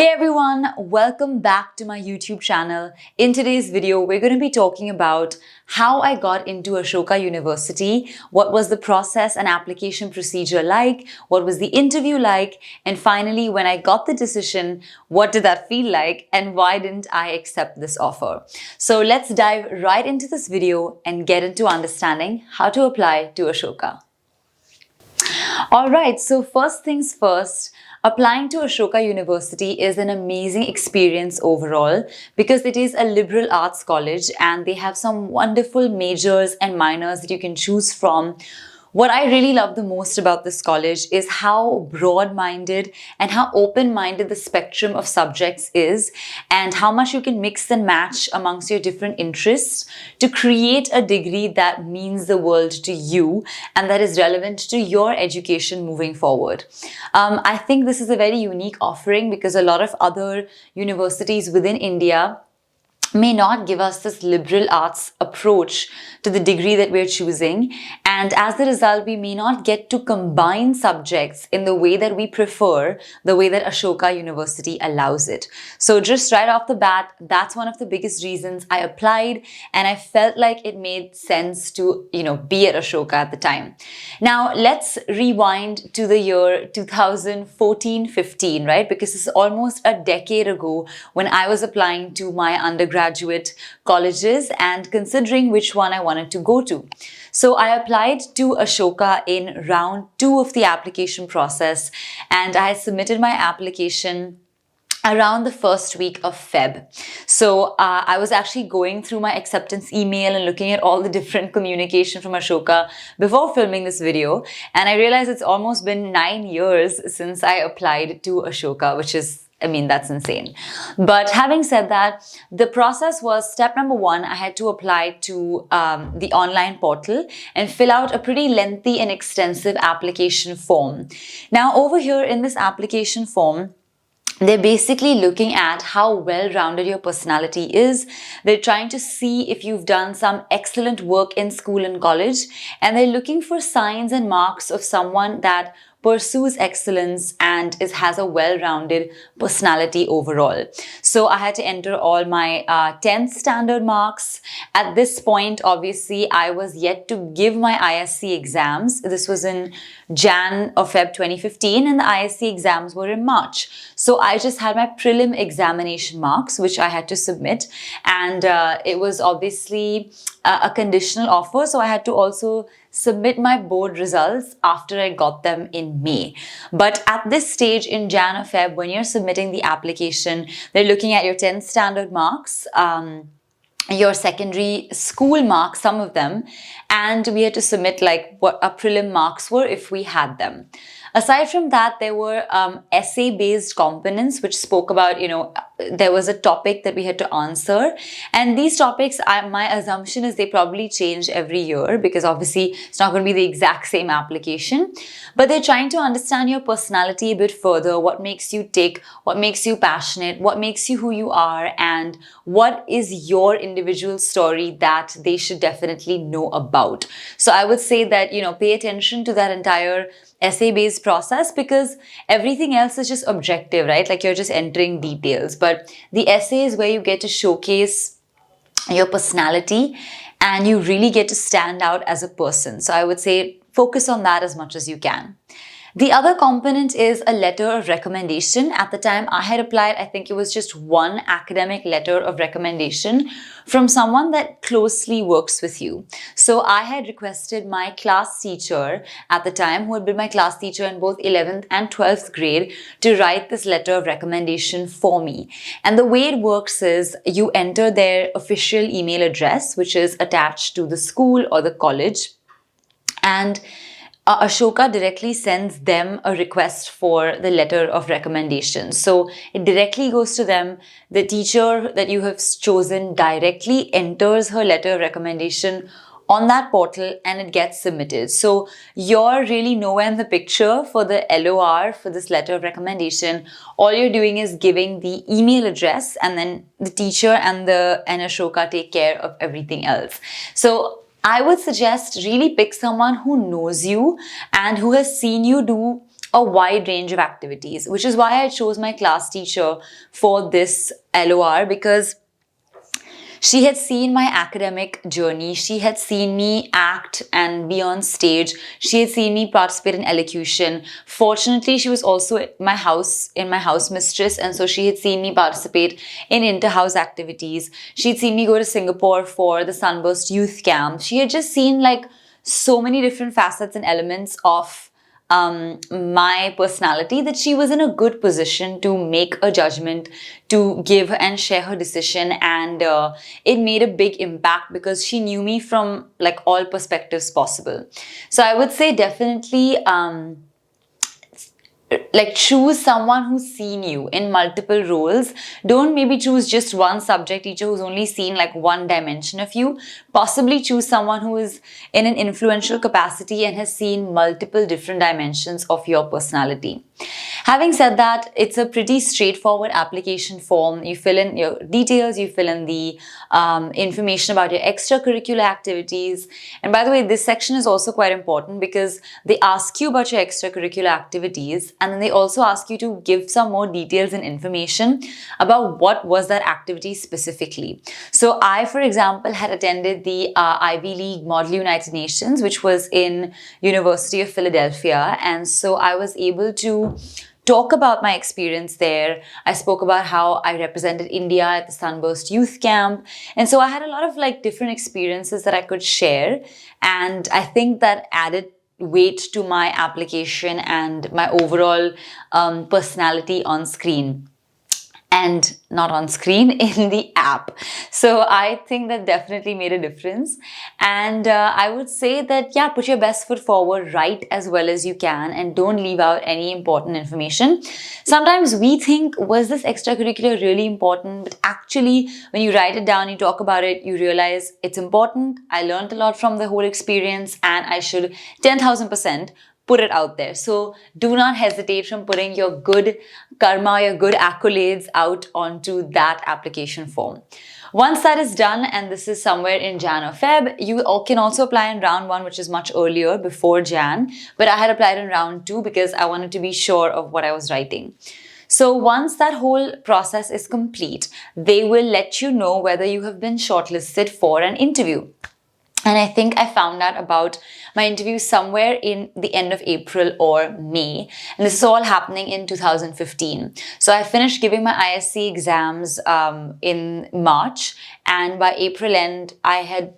Hey everyone, welcome back to my YouTube channel. In today's video, we're going to be talking about how I got into Ashoka University, what was the process and application procedure like, what was the interview like, and finally, when I got the decision, what did that feel like, and why didn't I accept this offer? So let's dive right into this video and get into understanding how to apply to Ashoka. Alright, so first things first, applying to Ashoka University is an amazing experience overall because it is a liberal arts college and they have some wonderful majors and minors that you can choose from. What I really love the most about this college is how broad-minded and how open-minded the spectrum of subjects is and how much you can mix and match amongst your different interests to create a degree that means the world to you and that is relevant to your education moving forward. I think this is a very unique offering because a lot of other universities within India may not give us this liberal arts approach to the degree that we're choosing, and as a result we may not get to combine subjects in the way that we prefer, the way that Ashoka University allows it. So just right off the bat, that's one of the biggest reasons I applied and I felt like it made sense to be at Ashoka at the time. Now let's rewind to the year 2014-15, right? Because it's almost a decade ago when I was applying to my undergraduate colleges and considering which one I wanted to go to. So I applied to Ashoka in round 2 of the application process and I submitted my application around the first week of Feb. So I was actually going through my acceptance email and looking at all the different communication from Ashoka before filming this video. And I realized it's almost been 9 years since I applied to Ashoka, which is that's insane. But having said that, the process was step number 1. I had to apply to the online portal and fill out a pretty lengthy and extensive application form. Now over here in this application form, they're basically looking at how well-rounded your personality is. They're trying to see if you've done some excellent work in school and college, and they're looking for signs and marks of someone that pursues excellence and has a well-rounded personality overall. So I had to enter all my 10th standard marks. At this point, obviously, I was yet to give my ISC exams. This was in Jan or Feb 2015 and the ISC exams were in March. So I just had my prelim examination marks, which I had to submit. And it was obviously a conditional offer. So I had to also submit my board results after I got them in May. But at this stage in Jan or Feb, when you're submitting the application, they're looking at your 10th standard marks, your secondary school marks, some of them, and we had to submit like what our prelim marks were if we had them. Aside from that, there were essay-based components which spoke about, there was a topic that we had to answer. And these topics, my assumption is they probably change every year because obviously it's not going to be the exact same application. But they're trying to understand your personality a bit further, what makes you tick, what makes you passionate, what makes you who you are, and what is your individual story that they should definitely know about. So I would say that, pay attention to that entire essay-based process because everything else is just objective, right? Like you're just entering details. But the essay is where you get to showcase your personality and you really get to stand out as a person. So I would say focus on that as much as you can. The other component is a letter of recommendation. At the time I had applied, I think it was just one academic letter of recommendation from someone that closely works with you. So I had requested my class teacher at the time, who had been my class teacher in both 11th and 12th grade, to write this letter of recommendation for me. And the way it works is you enter their official email address, which is attached to the school or the college, and Ashoka directly sends them a request for the letter of recommendation. So it directly goes to them. The teacher that you have chosen directly enters her letter of recommendation on that portal and it gets submitted. So you're really nowhere in the picture for the LOR, for this letter of recommendation. All you're doing is giving the email address and then the teacher and Ashoka take care of everything else. So I would suggest really pick someone who knows you and who has seen you do a wide range of activities, which is why I chose my class teacher for this LOR, because she had seen my academic journey. She had seen me act and be on stage. She had seen me participate in elocution. Fortunately, she was also in my house mistress, and so she had seen me participate in inter-house activities. She'd seen me go to Singapore for the Sunburst Youth Camp. She had just seen like so many different facets and elements of my personality that she was in a good position to make a judgment, to give and share her decision, and it made a big impact because she knew me from like all perspectives possible. So I would say definitely like choose someone who's seen you in multiple roles. Don't maybe choose just one subject teacher who's only seen like one dimension of you. Possibly choose someone who is in an influential capacity and has seen multiple different dimensions of your personality. Having said that, it's a pretty straightforward application form. You fill in your details, you fill in the information about your extracurricular activities. And by the way, this section is also quite important because they ask you about your extracurricular activities, and then they also ask you to give some more details and information about what was that activity specifically. So I, for example, had attended the Ivy League Model United Nations, which was in University of Philadelphia. And so I was able to talk about my experience there. I spoke about how I represented India at the Sunburst Youth Camp. And so I had a lot of like different experiences that I could share. And I think that added weight to my application and my overall personality on screen. And not on screen, in the app. So I think that definitely made a difference. And I would say that, yeah, put your best foot forward, write as well as you can, and don't leave out any important information. Sometimes we think, was this extracurricular really important? But actually, when you write it down, you talk about it, you realize it's important. I learned a lot from the whole experience, and I should 10,000% put it out there. So do not hesitate from putting your good karma, your good accolades out onto that application form. Once that is done, and this is somewhere in Jan or Feb, you can also apply in round 1, which is much earlier, before Jan. But I had applied in round 2 because I wanted to be sure of what I was writing. So once that whole process is complete, they will let you know whether you have been shortlisted for an interview. And I think I found out about my interview somewhere in the end of April or May. And this is all happening in 2015. So I finished giving my ISC exams in March. And by April end, I had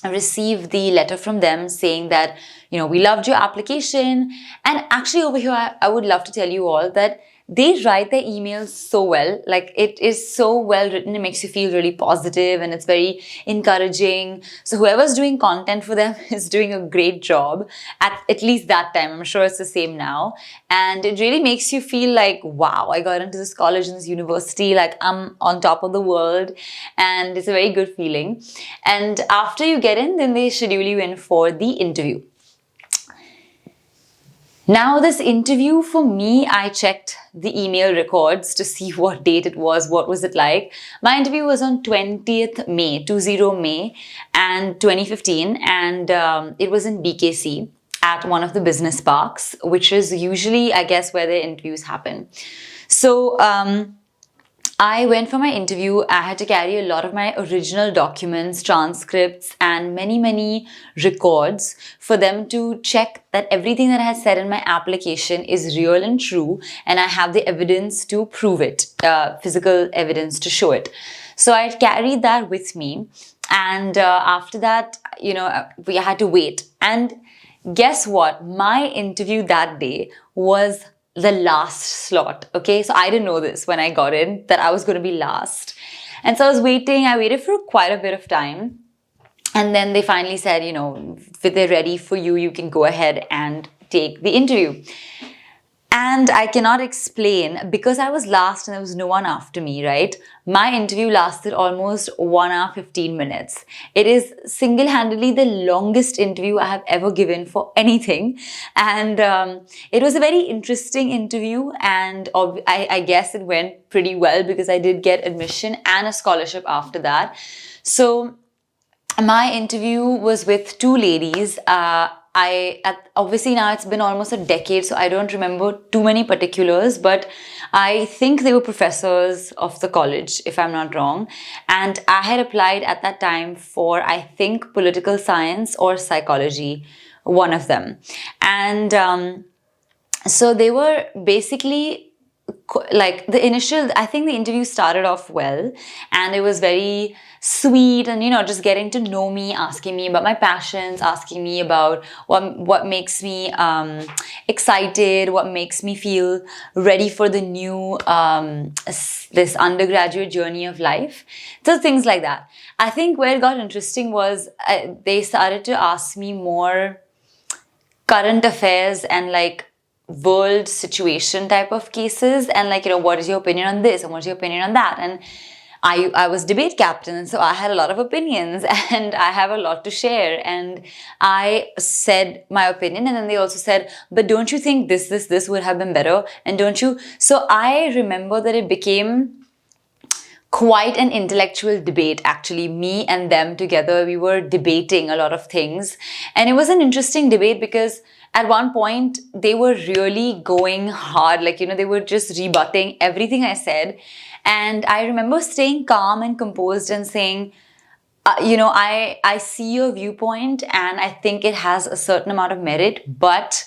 received the letter from them saying that, you know, we loved your application. And actually over here, I would love to tell you all that they write their emails so well. Like, it is so well written. It makes you feel really positive and it's very encouraging. So whoever's doing content for them is doing a great job at least that time. I'm sure it's the same now. And it really makes you feel like, wow, I got into this college and this university, like I'm on top of the world. And it's a very good feeling. And after you get in, then they schedule you in for the interview. Now, this interview, for me, I checked the email records to see what date it was, what was it like. My interview was on 20th May, 20 May and 2015, and it was in BKC at one of the business parks, which is usually, I guess, where the interviews happen. So, I went for my interview. I had to carry a lot of my original documents, transcripts, and many records for them to check that everything that I had said in my application is real and true, and I have the evidence to prove it, physical evidence to show it. So I carried that with me, and after that, you know, we had to wait. And guess what? My interview that day was the last slot. Okay, so I didn't know this when I got in, that I was going to be last. And so I was waiting. I waited for quite a bit of time. And then they finally said, you know, if they're ready for you, you can go ahead and take the interview. And I cannot explain, because I was last and there was no one after me, right? My interview lasted almost 1 hour, 15 minutes. It is single-handedly the longest interview I have ever given for anything. And it was a very interesting interview, and I guess it went pretty well because I did get admission and a scholarship after that. So my interview was with two ladies. obviously now it's been almost a decade, so I don't remember too many particulars, but I think they were professors of the college, if I'm not wrong. And I had applied at that time for, I think, political science or psychology, one of them. And so they were basically like I think the interview started off well, and it was very sweet, and just getting to know me, asking me about my passions, asking me about what makes me excited, what makes me feel ready for the new this undergraduate journey of life. So things like that. I think where it got interesting was they started to ask me more current affairs and like world situation type of cases, and like, what is your opinion on this and what's your opinion on that. And I was debate captain, and so I had a lot of opinions and I have a lot to share, and I said my opinion, and then they also said, but don't you think this would have been better, and don't you? So I remember that it became quite an intellectual debate, actually. Me and them together, we were debating a lot of things, and it was an interesting debate because at one point they were really going hard, like, they were just rebutting everything I said. And I remember staying calm and composed and saying, I see your viewpoint and I think it has a certain amount of merit, but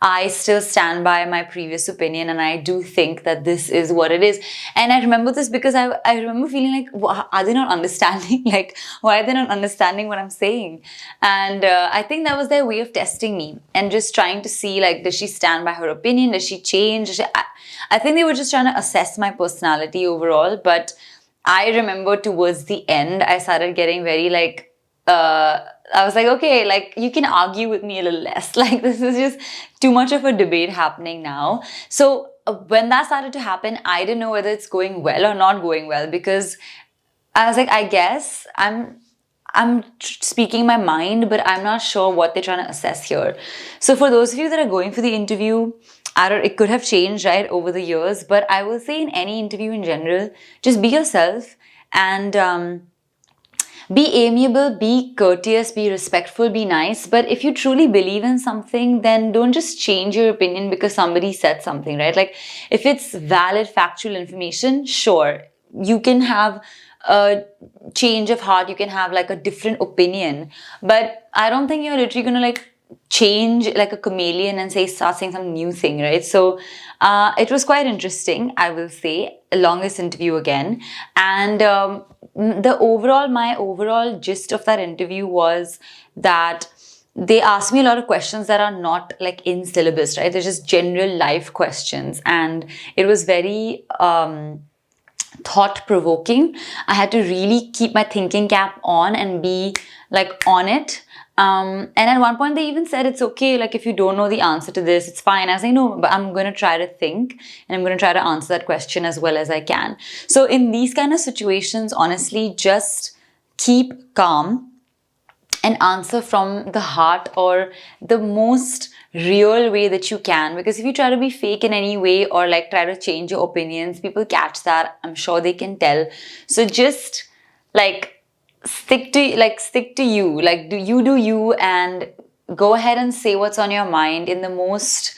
I still stand by my previous opinion, and I do think that this is what it is. And I remember this because I remember feeling like, are they not understanding? Like, why are they not understanding what I'm saying? And I think that was their way of testing me and just trying to see, like, does she stand by her opinion? Does she change? I think they were just trying to assess my personality overall. But I remember towards the end, I started getting very like, I was like, okay, like, you can argue with me a little less. Like, this is just too much of a debate happening now. So when that started to happen, I didn't know whether it's going well or not going well, because I was like, I guess I'm speaking my mind, but I'm not sure what they're trying to assess here. So for those of you that are going for the interview, it could have changed, right, over the years, but I will say in any interview in general, just be yourself and be amiable, be courteous, be respectful, be nice. But if you truly believe in something, then don't just change your opinion because somebody said something, right? Like, if it's valid, factual information, sure, you can have a change of heart, you can have like a different opinion. But I don't think you're literally gonna like change like a chameleon and start saying some new thing, right? So it was quite interesting, I will say. Longest interview again. And my overall gist of that interview was that they asked me a lot of questions that are not like in syllabus, right? They're just general life questions, and it was very thought-provoking. I had to really keep my thinking cap on and be like on it. And at one point they even said, it's okay, like, if you don't know the answer to this, it's fine. I was like, no, but I'm going to try to think and I'm going to try to answer that question as well as I can. So in these kind of situations, honestly, just keep calm and answer from the heart, or the most real way that you can. Because if you try to be fake in any way or like try to change your opinions, people catch that. I'm sure they can tell. So just like stick to you, like do you and go ahead and say what's on your mind in the most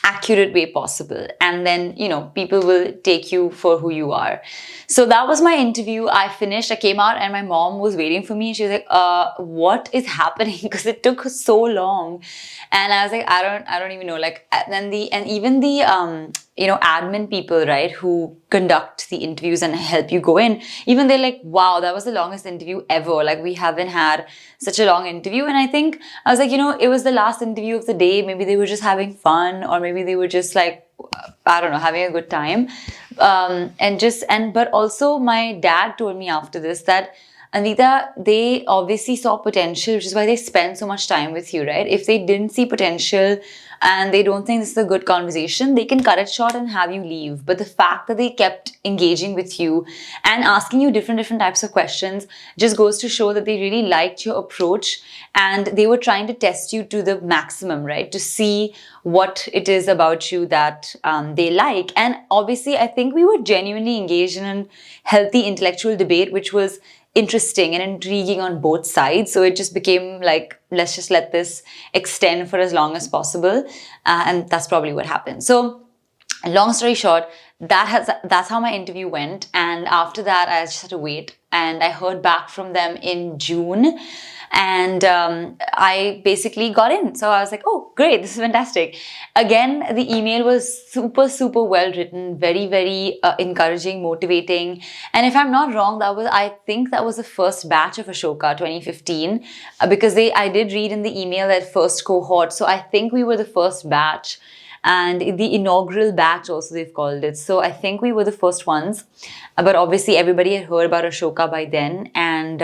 accurate way possible, and then people will take you for who you are. So that was my interview. I finished, I came out, and my mom was waiting for me. She was like, what is happening? Because it took so long. And I was like, I don't even know. Like, even the admin people, right, who conduct the interviews and help you go in, even they're like, wow, that was the longest interview ever. Like, we haven't had such a long interview. And I was like, it was the last interview of the day. Maybe they were just having fun, or maybe they were just like, I don't know, having a good time. But also my dad told me after this that, Anvita, they obviously saw potential, which is why they spend so much time with you, right? If they didn't see potential and they don't think this is a good conversation, they can cut it short and have you leave. But the fact that they kept engaging with you and asking you different types of questions just goes to show that they really liked your approach, and they were trying to test you to the maximum, right? To see what it is about you that they like. And obviously, I think we were genuinely engaged in a healthy intellectual debate, which was interesting and intriguing on both sides. So it just became like, let's just let this extend for as long as possible. And that's probably what happened. So long story short, that's how my interview went. And after that, I just had to wait. And I heard back from them in June. And I basically got in. So I was like, oh, great, this is fantastic. Again, the email was super, super well written, very, very encouraging, motivating. And if I'm not wrong, I think that was the first batch of Ashoka 2015, because I did read in the email that first cohort. So I think we were the first batch. And the inaugural batch also, they've called it. So I think we were the first ones. But obviously everybody had heard about Ashoka by then. And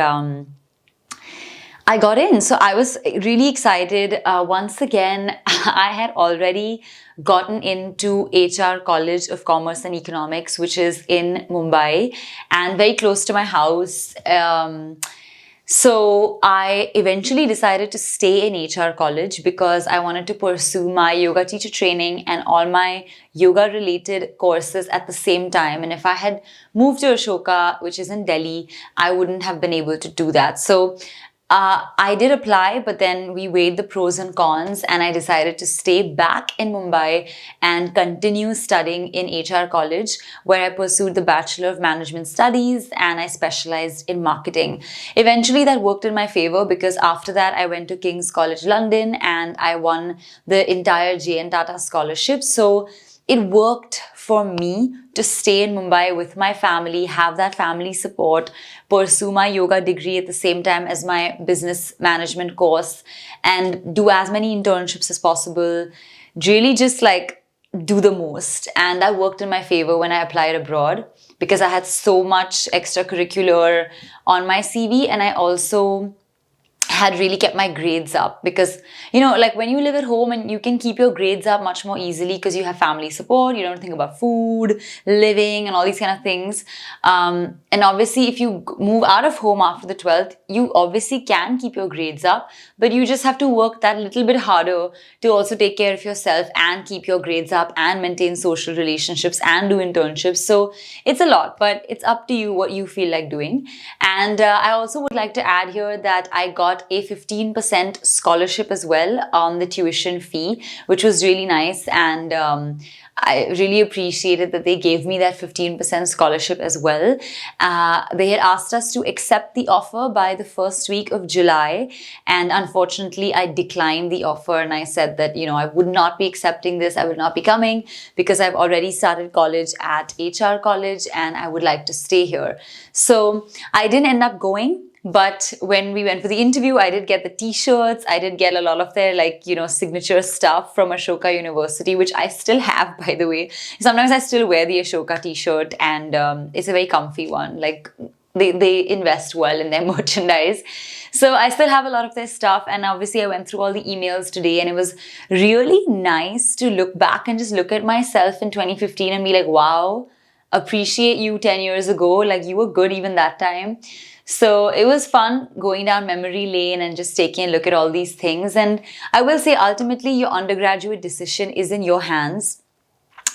I got in. So I was really excited. Once again, I had already gotten into HR College of Commerce and Economics, which is in Mumbai and very close to my house. So I eventually decided to stay in HR college because I wanted to pursue my yoga teacher training and all my yoga related courses at the same time. And if I had moved to Ashoka, which is in Delhi, I wouldn't have been able to do that. So I did apply, but then we weighed the pros and cons, and I decided to stay back in Mumbai and continue studying in HR college, where I pursued the Bachelor of Management Studies and I specialized in marketing. Eventually, that worked in my favor because after that, I went to King's College London and I won the entire J.N. Tata scholarship. So it worked for me to stay in Mumbai with my family, have that family support, pursue my yoga degree at the same time as my business management course, and do as many internships as possible. Really just like do the most. And that worked in my favor when I applied abroad because I had so much extracurricular on my CV, and I also had really kept my grades up because, like when you live at home and you can keep your grades up much more easily because you have family support, you don't think about food, living, and all these kind of things. And obviously, if you move out of home after the 12th, you obviously can keep your grades up, but you just have to work that little bit harder to also take care of yourself and keep your grades up and maintain social relationships and do internships. So it's a lot, but it's up to you what you feel like doing. And I also would like to add here that I got a 15% scholarship as well on the tuition fee, which was really nice. And I really appreciated that they gave me that 15% scholarship as well. They had asked us to accept the offer by the first week of July. And unfortunately, I declined the offer and I said that, I would not be accepting this. I will not be coming because I've already started college at HR college and I would like to stay here. So I didn't end up going. But when we went for the interview, I did get the t-shirts. I did get a lot of their signature stuff from Ashoka University, which I still have, by the way. Sometimes I still wear the Ashoka t-shirt and it's a very comfy one. Like they invest well in their merchandise. So I still have a lot of their stuff. And obviously I went through all the emails today and it was really nice to look back and just look at myself in 2015 and be like, wow, appreciate you 10 years ago. Like you were good even that time. So it was fun going down memory lane and just taking a look at all these things. And I will say ultimately your undergraduate decision is in your hands.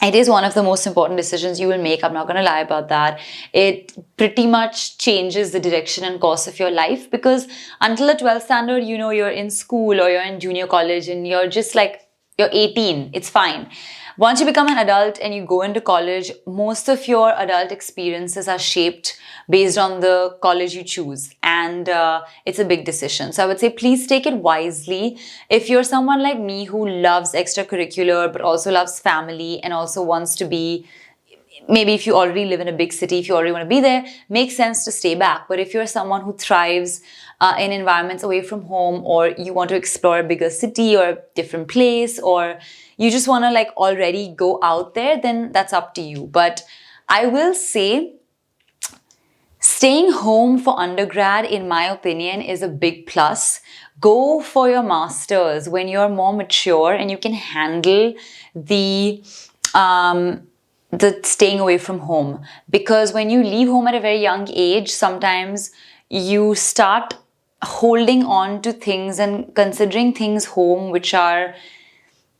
It is one of the most important decisions you will make. I'm not going to lie about that. It pretty much changes the direction and course of your life because until the 12th standard, you're in school or you're in junior college and you're just like, you're 18. It's fine. Once you become an adult and you go into college, most of your adult experiences are shaped based on the college you choose. And it's a big decision. So I would say, please take it wisely. If you're someone like me who loves extracurricular, but also loves family and also wants to be, maybe if you already live in a big city, if you already want to be there, makes sense to stay back. But if you're someone who thrives in environments away from home, or you want to explore a bigger city or a different place, or you just want to already go out there, then that's up to you. But I will say, staying home for undergrad, in my opinion, is a big plus. Go for your masters when you're more mature and you can handle the staying away from home. Because when you leave home at a very young age, sometimes you start holding on to things and considering things home which are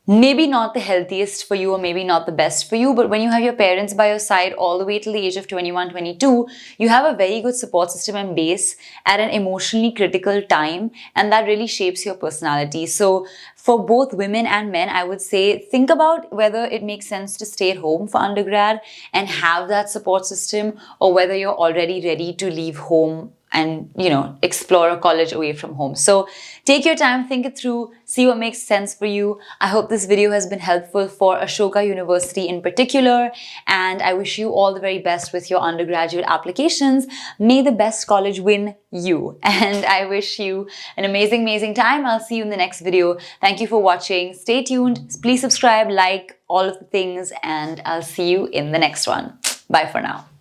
maybe not the healthiest for you or maybe not the best for you, but when you have your parents by your side all the way till the age of 21, 22, you have a very good support system and base at an emotionally critical time, and that really shapes your personality. So for both women and men, I would say think about whether it makes sense to stay at home for undergrad and have that support system, or whether you're already ready to leave home and, explore a college away from home. So take your time, think it through, see what makes sense for you. I hope this video has been helpful for Ashoka University in particular, and I wish you all the very best with your undergraduate applications. May the best college win you, and I wish you an amazing, amazing time. I'll see you in the next video. Thank you for watching. Stay tuned. Please subscribe, like, all of the things, and I'll see you in the next one. Bye for now.